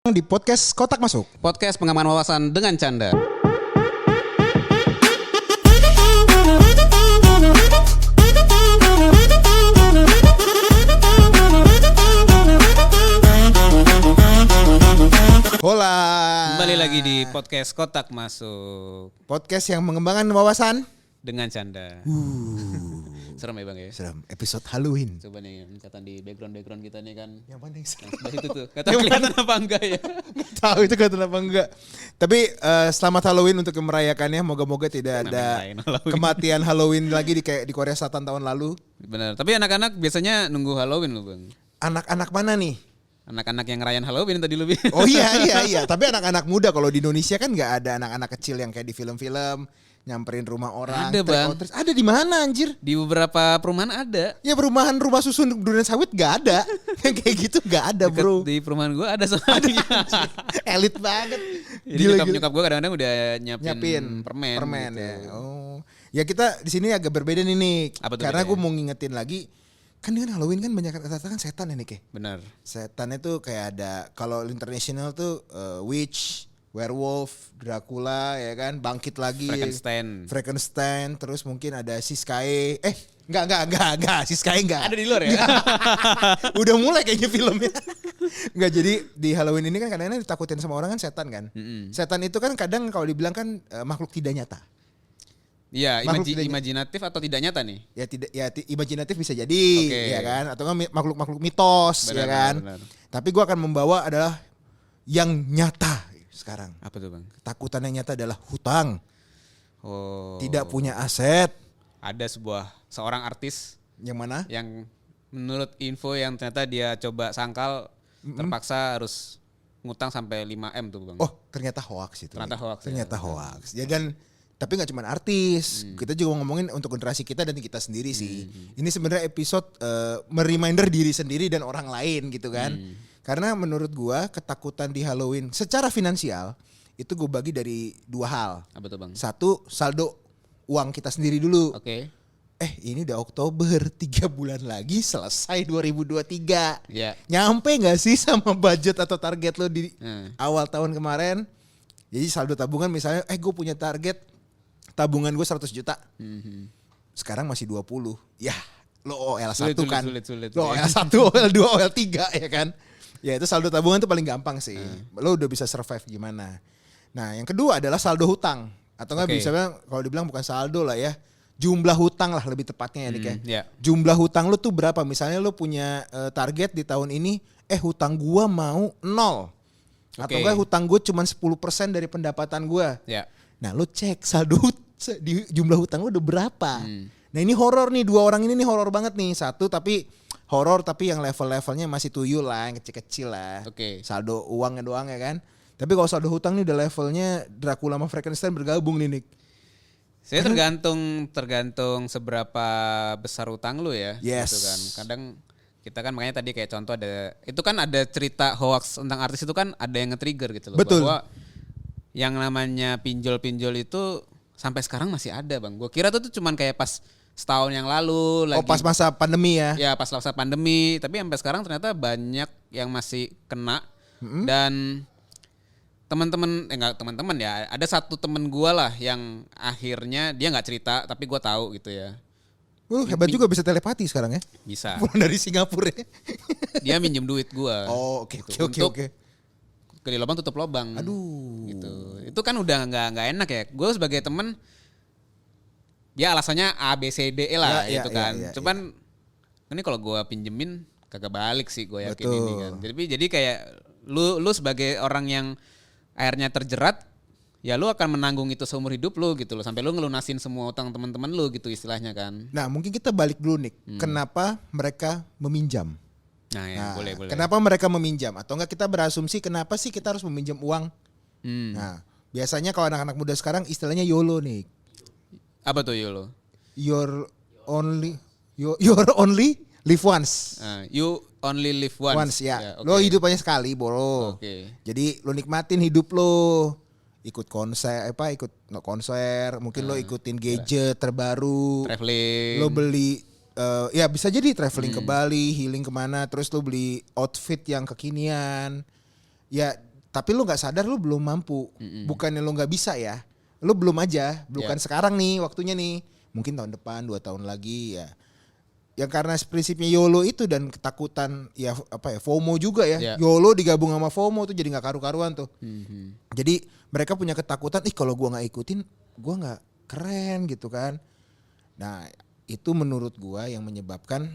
Di podcast Kotak Masuk. Podcast pengaman wawasan dengan canda. Hola. Kembali lagi di podcast Kotak Masuk Podcast yang mengembangkan wawasan dengan canda. Serem ya Bang ya? Serem. Episode Halloween. Coba nih kelihatan di background kita nih kan. Yang mana yang serem? Sebelah itu tuh. Kelihatan apa enggak ya? Nggak tahu itu kelihatan apa enggak. Tapi selamat Halloween untuk yang merayakannya. Moga-moga tidak ada Namanya Halloween. kematian Halloween lagi kayak di Korea Selatan tahun lalu. Benar. Tapi anak-anak biasanya nunggu Halloween loh Bang. Anak-anak mana nih? Anak-anak yang ngerayain Halloween tadi lu bilang. Oh iya. Tapi anak-anak muda kalau di Indonesia kan nggak ada anak-anak kecil yang kayak di film-film nyamperin rumah orang. Ada, Bang. Ada di mana anjir? Di beberapa perumahan ada. Ya perumahan rumah susun Duren Sawit gak ada. Yang kayak gitu gak ada Deket bro. Di perumahan gua ada soalnya. Elit banget. Jadi nyokap gua kadang-kadang udah nyiapin permen gitu. ya. Oh. Ya kita di sini agak berbeda nih Nick. Apa tuh Karena bedanya? gue mau ngingetin lagi. Kan dengan Halloween kan banyak kata-kata kan setan ya Nick ya. Benar. Setan itu kayak ada. Kalau international tuh witch, werewolf, Dracula ya kan. Bangkit lagi. Frankenstein. Terus mungkin ada Siskae. Enggak. Siskae enggak. Ada di luar ya? Udah mulai kayaknya filmnya. Enggak, jadi di Halloween ini kan kadang-kadang ditakutin sama orang kan setan kan. Setan itu kan kadang kalau dibilang kan makhluk tidak nyata. Iya, Makhluk tidak- imajinatif atau tidak nyata nih? Imajinatif bisa jadi Oke. ya kan, atau kan makhluk-makhluk mitos ya kan. Benar. Tapi gua akan membawa adalah yang nyata sekarang. Apa tuh Bang? Ketakutan yang nyata adalah hutang, Oh. tidak punya aset. Ada seorang artis Yang mana? yang menurut info yang ternyata dia coba sangkal terpaksa harus ngutang sampai 5M tuh Bang. Oh, ternyata hoax itu. Ternyata hoax, ya. Ternyata hoax. Ya, dan tapi nggak cuma artis, kita juga ngomongin untuk generasi kita dan kita sendiri sih. Ini sebenarnya episode mereminder diri sendiri dan orang lain gitu kan. Karena menurut gua ketakutan di Halloween secara finansial itu gue bagi dari dua hal. Apa tuh Bang? Satu, saldo uang kita sendiri dulu. Oke. Ini udah Oktober, 3 bulan lagi selesai 2023. Ya. Nyampe gak sih sama budget atau target lo di Hmm. awal tahun kemarin? Jadi saldo tabungan misalnya, gue punya target tabungan gue 100 juta. Sekarang masih 20. Ya, lo OL1 kan. Sulit. Lo OL1, OL2, OL3 ya kan. Ya itu saldo tabungan tuh paling gampang sih. Lo udah bisa survive gimana. Nah yang kedua adalah saldo hutang. Atau nggak Oke. bisa bilang, kalau dibilang bukan saldo lah ya. Jumlah hutang lah lebih tepatnya ya Dik ya. Ya. Jumlah hutang lu tuh berapa? Misalnya lu punya target di tahun ini, hutang gua mau 0. Atau Oke. enggak hutang gua cuma 10% dari pendapatan gua. Ya. Nah lu cek saldo di jumlah hutang lu udah berapa. Nah ini horor nih, dua orang ini nih horor banget nih. Satu tapi horor tapi yang level-levelnya masih tuyul lah, yang kecil-kecil lah. Oke. Saldo uangnya doang ya kan. Tapi kalau saldo hutang nih udah levelnya Dracula sama Frankenstein bergabung nih Nick. Saya tergantung seberapa besar utang lu ya. Yes. Gitu kan. Kadang kita kan makanya tadi kayak contoh ada cerita hoax tentang artis itu kan ada yang nge-trigger gitu loh. Betul. Bahwa yang namanya pinjol-pinjol itu sampai sekarang masih ada Bang. Gue kira tuh cuman kayak pas setahun yang lalu lagi. Oh pas masa pandemi ya. Ya pas masa pandemi. Tapi sampai sekarang ternyata banyak yang masih kena. Dan teman-teman ya, ada satu temen gue lah yang akhirnya dia nggak cerita tapi gue tahu gitu ya, Hebat juga bisa telepati sekarang ya. bisa Pulang dari Singapura ya. dia minjem duit gue. Oh oke. Untuk gali lubang tutup lubang. Aduh. Gitu. Itu kan udah nggak enak ya. Gue sebagai temen, ya alasannya A B C D E lah Ya, gitu ya, kan. ya, Cuman ini kalau gue pinjemin kagak balik sih gue yakin Betul. ini kan. Jadi kayak lu sebagai orang yang akhirnya terjerat, ya lu akan menanggung itu seumur hidup lu gitu loh, sampai lu ngelunasin semua utang teman-teman lu gitu istilahnya kan. Nah mungkin kita balik dulu nih. Kenapa mereka meminjam? Nah ya Nah, boleh. Kenapa mereka meminjam? Atau enggak kita berasumsi kenapa sih kita harus meminjam uang? Nah biasanya kalau anak-anak muda sekarang istilahnya YOLO nih. Apa tuh Yolo? Your only live once. You only live once. Ya. oke. Lo hidup hanya sekali, bro. Oke. Jadi lo nikmatin hidup lo. Ikut konser, mungkin lo ikutin gadget terbaru. Traveling. Lo beli ya bisa jadi traveling ke Bali, healing kemana, terus lo beli outfit yang kekinian. Ya Tapi lu nggak sadar lu belum mampu. Bukannya lu nggak bisa ya. Lu belum aja. Bukan sekarang nih waktunya nih. Mungkin tahun depan, 2 tahun lagi ya. Yang karena prinsipnya YOLO itu dan ketakutan ya apa ya FOMO juga ya. YOLO digabung sama FOMO tuh jadi nggak karu-karuan tuh. Jadi mereka punya ketakutan, kalau gua nggak ikutin, gua nggak keren gitu kan. Nah itu menurut gua yang menyebabkan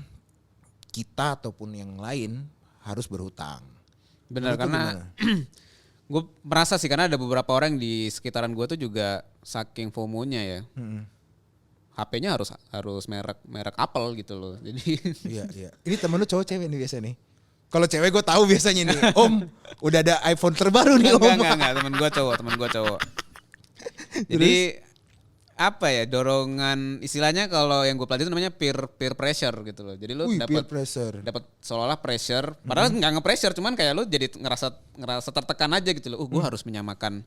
kita ataupun yang lain harus berhutang. Benar, karena gue merasa sih karena ada beberapa orang di sekitaran gue tuh juga saking FOMO-nya ya. HP-nya harus merek Apple gitu loh. Jadi iya. Ini temen lu cowok cewek nih biasa nih. Kalau cewek gue tahu biasanya nih, Om udah ada iPhone terbaru nih Om. Enggak, temen gue cowok. Jadi apa ya, dorongan istilahnya kalau yang gue pelajari namanya peer pressure gitu loh. Jadi lu dapat seolah-olah pressure, padahal nggak nge-pressure, cuman kayak lu jadi ngerasa tertekan aja gitu loh. Gue harus menyamakan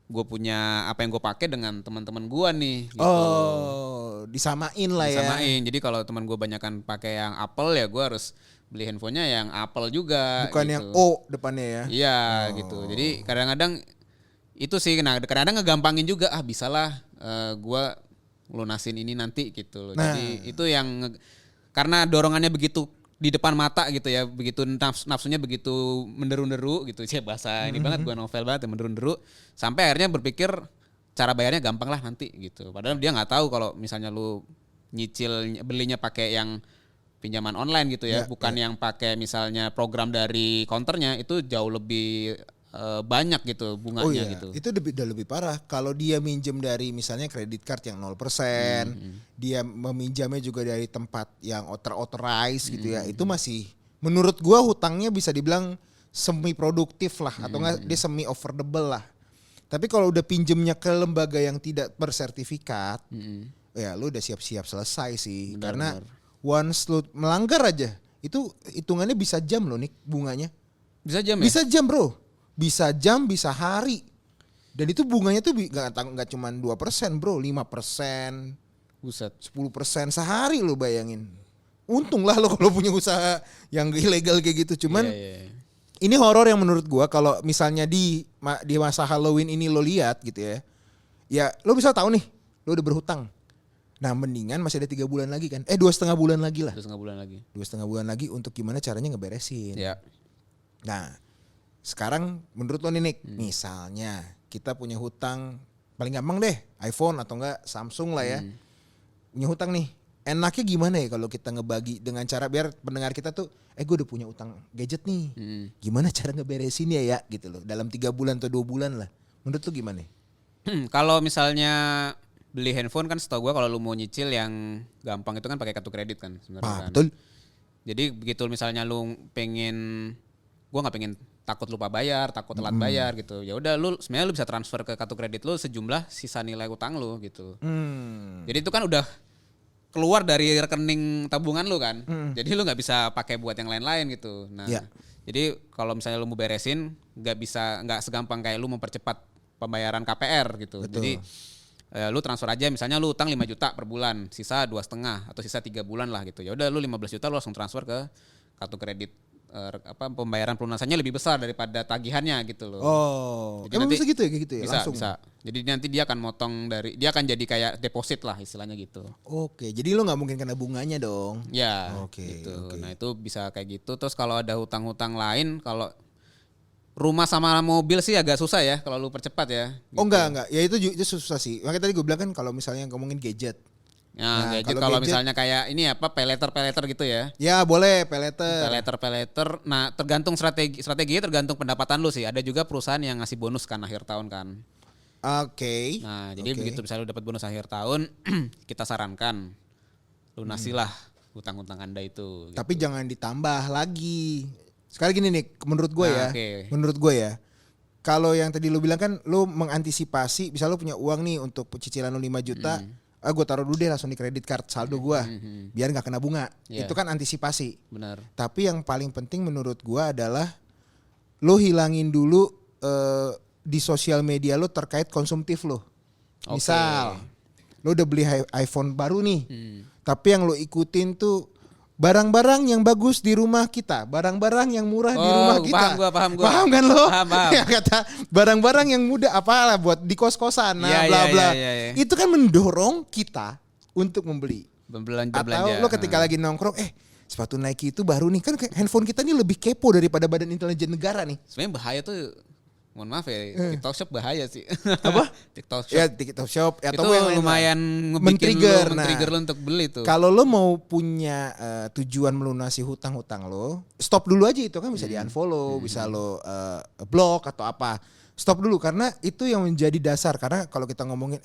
gue punya apa yang gue pakai dengan teman-teman gue nih. Gitu. Oh, disamain lah ya. Disamain. Jadi kalau teman gue banyakan pakai yang Apple ya gue harus beli handphonenya yang Apple juga. Bukan gitu. yang O depannya ya. Iya gitu. Jadi kadang-kadang itu sih, kadang-kadang ngegampangin juga, bisalah gue lunasin ini nanti gitu loh. Jadi itu yang karena dorongannya begitu di depan mata gitu ya, begitu nafsunya begitu menderu-deru gitu sih, bahasa ini banget, gue novel banget ya, menderu-deru sampai akhirnya berpikir cara bayarnya gampang lah nanti gitu. Padahal dia nggak tahu kalau misalnya lu nyicil belinya pakai yang pinjaman online gitu ya, bukan yang pakai misalnya program dari counternya, itu jauh lebih banyak gitu bunganya gitu. Itu udah lebih parah. Kalau dia minjem dari misalnya kredit card yang 0%, dia meminjamnya juga dari tempat yang authorized gitu ya. Itu masih menurut gua hutangnya bisa dibilang semi produktif lah, atau enggak dia semi affordable lah. Tapi kalau udah pinjemnya ke lembaga yang tidak bersertifikat, ya lu udah siap-siap selesai sih. Karena once lu melanggar aja, itu hitungannya bisa jam loh Nick bunganya. Bisa jam ya? Bisa jam bro. Bisa jam, bisa hari. Dan itu bunganya tuh gak cuma 2% bro, 5%. Buset. 10% sehari lo bayangin. Untung lah lo kalau punya usaha yang ilegal kayak gitu. Cuman ini horor yang menurut gua kalau misalnya di masa Halloween ini lo lihat gitu ya. Ya lo bisa tahu nih, lo udah berhutang. Nah mendingan masih ada 3 bulan lagi kan. 2,5 bulan lagi lah. 2,5 bulan lagi. 2,5 bulan lagi untuk gimana caranya ngeberesin. Ya. Nah sekarang menurut lo nih Nick, misalnya kita punya hutang, paling gampang deh iPhone atau enggak Samsung lah ya. Punya hutang nih, enaknya gimana ya kalau kita ngebagi dengan cara biar pendengar kita tuh, gue udah punya utang gadget nih. Gimana cara ngeberesin ya gitu loh, dalam 3 bulan atau 2 bulan lah. Menurut lo gimana? Kalau misalnya beli handphone kan setahu gue kalau lu mau nyicil yang gampang itu kan pakai kartu kredit kan sebenarnya. Betul. Jadi begitu misalnya lu gue nggak pengen takut lupa bayar, takut telat bayar gitu. Ya udah lu sebenarnya lu bisa transfer ke kartu kredit lu sejumlah sisa nilai utang lu gitu. Jadi itu kan udah keluar dari rekening tabungan lu kan. Jadi lu nggak bisa pakai buat yang lain-lain gitu. Nah, jadi kalau misalnya lu mau beresin nggak segampang kayak lu mempercepat pembayaran KPR gitu. Betul. Jadi lu transfer aja, misalnya lu utang 5 juta per bulan, sisa 2,5 atau sisa 3 bulan lah gitu. Ya udah lu 15 juta lu langsung transfer ke kartu kredit. Pembayaran pelunasannya lebih besar daripada tagihannya gitu loh. Jadi emang bisa gitu ya kayak gitu ya? Bisa, langsung. bisa. Jadi nanti dia akan dia akan jadi kayak deposit lah istilahnya gitu. Oke, jadi lo nggak mungkin kena bunganya dong. Ya, gitu. Nah itu bisa kayak gitu. Terus kalau ada hutang-hutang lain, kalau rumah sama mobil sih agak susah ya kalau lu percepat ya. Gitu. Oh enggak. Ya itu susah sih. Makanya tadi gue bilang kan kalau misalnya ngomongin gadget. Nah, gadget kalau misalnya kayak ini peleter gitu ya. Ya boleh peleter. Peleter. Nah tergantung strateginya tergantung pendapatan lu sih. Ada juga perusahaan yang ngasih bonus kan akhir tahun kan. Oke. Nah jadi begitu misalnya lu dapat bonus akhir tahun, kita sarankan lunasilah hutang-hutang Anda itu. Tapi gitu. Jangan ditambah lagi. Sekarang gini nih, menurut gue Menurut gue ya. Kalau yang tadi lu bilang kan lu mengantisipasi, bisa lu punya uang nih untuk cicilan lu 5 juta. Gue taruh dulu deh langsung di kredit card saldo gue biar nggak kena bunga. Itu kan antisipasi. Benar. Tapi yang paling penting menurut gue adalah lo hilangin dulu di sosial media lo terkait konsumtif lo. Misal lo udah beli iPhone baru nih, tapi yang lo ikutin tuh barang-barang yang bagus di rumah kita, barang-barang yang murah di rumah kita. Paham gua. Paham kan lo? Paham. Ya kata barang-barang yang mudah apalah buat di kos-kosan, nah bla bla. Iya. Itu kan mendorong kita untuk membeli. Belanja. Atau lo ketika lagi nongkrong, sepatu Nike itu baru nih, kan handphone kita ini lebih kepo daripada Badan Intelijen Negara nih. Sebenarnya bahaya tuh. Mohon maaf ya, TikTok Shop bahaya sih. Apa? TikTok Shop. Ya TikTok Shop Itu atau yang lumayan men-trigger men-trigger lo untuk beli tuh. Kalau lo mau punya tujuan melunasi hutang-hutang lo, stop dulu aja itu kan bisa di-unfollow, bisa lo block atau apa. Stop dulu karena itu yang menjadi dasar. Karena kalau kita ngomongin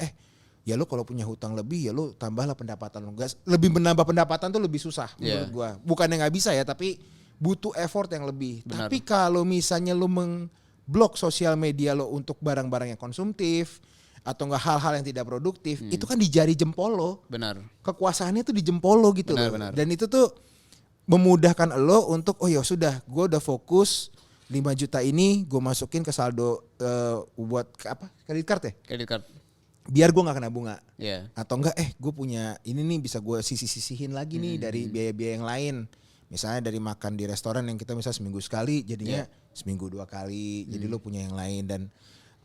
ya lo kalau punya hutang lebih ya lo tambahlah pendapatan lo. Lebih menambah pendapatan tuh lebih susah menurut gua. Bukannya nggak bisa ya, tapi butuh effort yang lebih. Benar. Tapi kalau misalnya lo blok sosial media lo untuk barang-barang yang konsumtif atau enggak hal-hal yang tidak produktif, itu kan di jari jempol lo. Benar. Kekuasaannya tuh di jempol lo gitu loh. Benar. Dan itu tuh memudahkan lo untuk ya sudah, gue udah fokus 5 juta ini gue masukin ke saldo buat apa? Kredit card ya? Kredit card. Biar gue nggak kena bunga. Iya. Atau enggak gue punya ini nih bisa gue sisihin lagi nih dari biaya-biaya yang lain. Misalnya dari makan di restoran yang kita misalnya seminggu sekali jadinya seminggu 2 kali. Jadi lo punya yang lain dan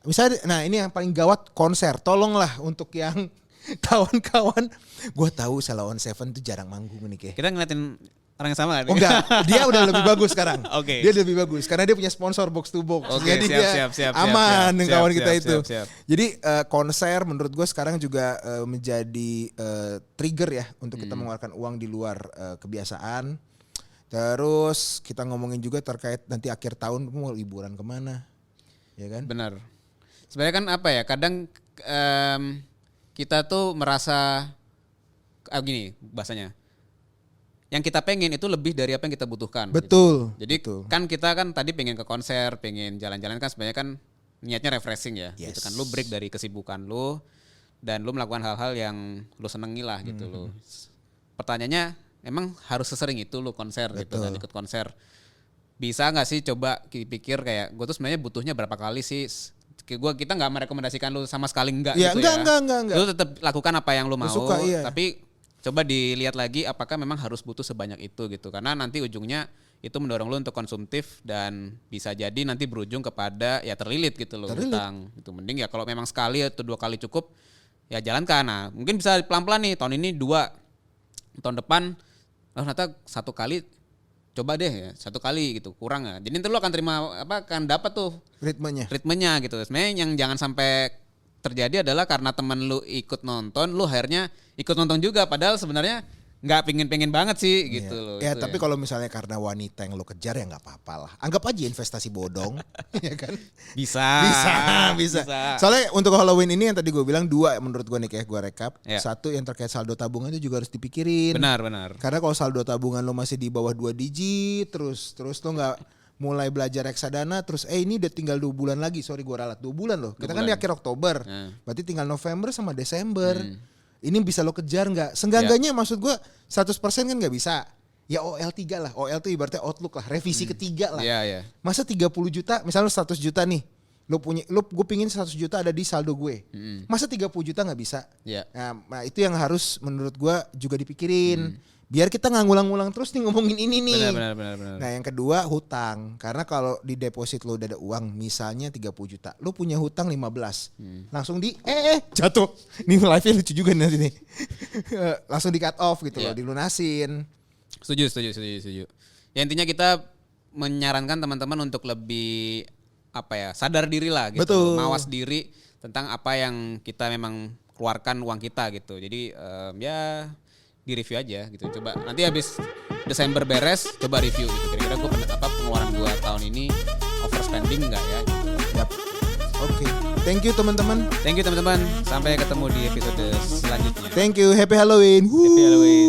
misalnya ini yang paling gawat konser. Tolonglah untuk yang kawan-kawan. Gue tahu Sheila on Seven tuh jarang manggung nih kayak. Kita ngeliatin orang yang sama kan? Oh enggak, dia udah lebih bagus sekarang. Oke. Dia lebih bagus karena dia punya sponsor box to box. Oke, Jadi siap, aman dengan kawan kita itu. Siap. Jadi konser menurut gue sekarang juga menjadi trigger ya untuk kita mengeluarkan uang di luar kebiasaan. Terus kita ngomongin juga terkait nanti akhir tahun mau liburan kemana, ya kan? Benar. Sebenarnya kan apa ya? Kadang kita tuh merasa gini bahasanya. Yang kita pengen itu lebih dari apa yang kita butuhkan. Betul. Gitu. Jadi betul. kan kita kan tadi pengen ke konser, pengen jalan-jalan kan sebenarnya kan niatnya refreshing ya. Yes. Gitu kan lu break dari kesibukan lu dan lu melakukan hal-hal yang lu senengi lah gitu lo. Pertanyaannya emang harus sesering itu lu konser gitu kan, ikut konser. Bisa nggak sih coba pikir kayak gue tuh sebenarnya butuhnya berapa kali sih? Kita nggak merekomendasikan lu sama sekali enggak gitu ya. Enggak. Lu tetap lakukan apa yang lu mau. Suka, iya. Tapi coba dilihat lagi apakah memang harus butuh sebanyak itu gitu. Karena nanti ujungnya itu mendorong lu untuk konsumtif dan bisa jadi nanti berujung kepada ya terlilit gitu loh utang. Itu mending ya kalau memang sekali atau 2 kali cukup ya jalankan. Nah, mungkin bisa pelan-pelan nih tahun ini 2, tahun depan ternyata 1 kali coba deh ya 1 kali gitu kurang ya. Jadi nanti lu akan terima akan dapat tuh ritmenya gitu. Sebenarnya yang jangan sampai terjadi adalah karena teman lu ikut nonton, lu akhirnya ikut nonton juga padahal sebenarnya nggak pengen banget sih gitu loh. Ya tapi kalau misalnya karena wanita yang lo kejar ya nggak apa-apa lah. Anggap aja investasi bodong, ya kan? Bisa. Soalnya untuk Halloween ini yang tadi gue bilang 2 menurut gue nih kayak gue rekap. Ya. 1 yang terkait saldo tabungan itu juga harus dipikirin. Benar. Karena kalau saldo tabungan lo masih di bawah 2 digit, terus lo nggak mulai belajar reksadana, terus ini udah tinggal 2 bulan lagi. Sorry gue ralat 2 bulan loh. Kita kan di akhir Oktober, berarti tinggal November sama Desember. Ini bisa lo kejar nggak? Senggangganya maksud gue 100% kan nggak bisa. Ya OL3 lah. OL itu ibaratnya outlook lah. Revisi ketiga lah. Iya. Masa 30 juta, misalnya 100 juta nih. Gue pingin 100 juta ada di saldo gue. Masa 30 juta nggak bisa? Iya. Nah itu yang harus menurut gue juga dipikirin. Biar kita nggak ngulang-ngulang terus nih ngomongin ini nih. Benar. Nah yang kedua hutang. Karena kalau di deposit lo udah ada uang misalnya 30 juta. Lo punya hutang 15. Langsung jatuh. Ini live-nya lucu juga nanti nih. Langsung di cut off gitu loh. Dilunasin. Setuju. Ya intinya kita menyarankan teman-teman untuk lebih sadar diri lah gitu. Betul. Mawas diri tentang apa yang kita memang keluarkan uang kita gitu. Jadi ya di review aja gitu. Coba nanti habis Desember beres coba review gitu. Kira-kira gue pengeluaran gue tahun ini overspending enggak ya gitu. Yap. Oke. Thank you teman-teman. Sampai ketemu di episode selanjutnya. Thank you. Happy Halloween. Happy Halloween.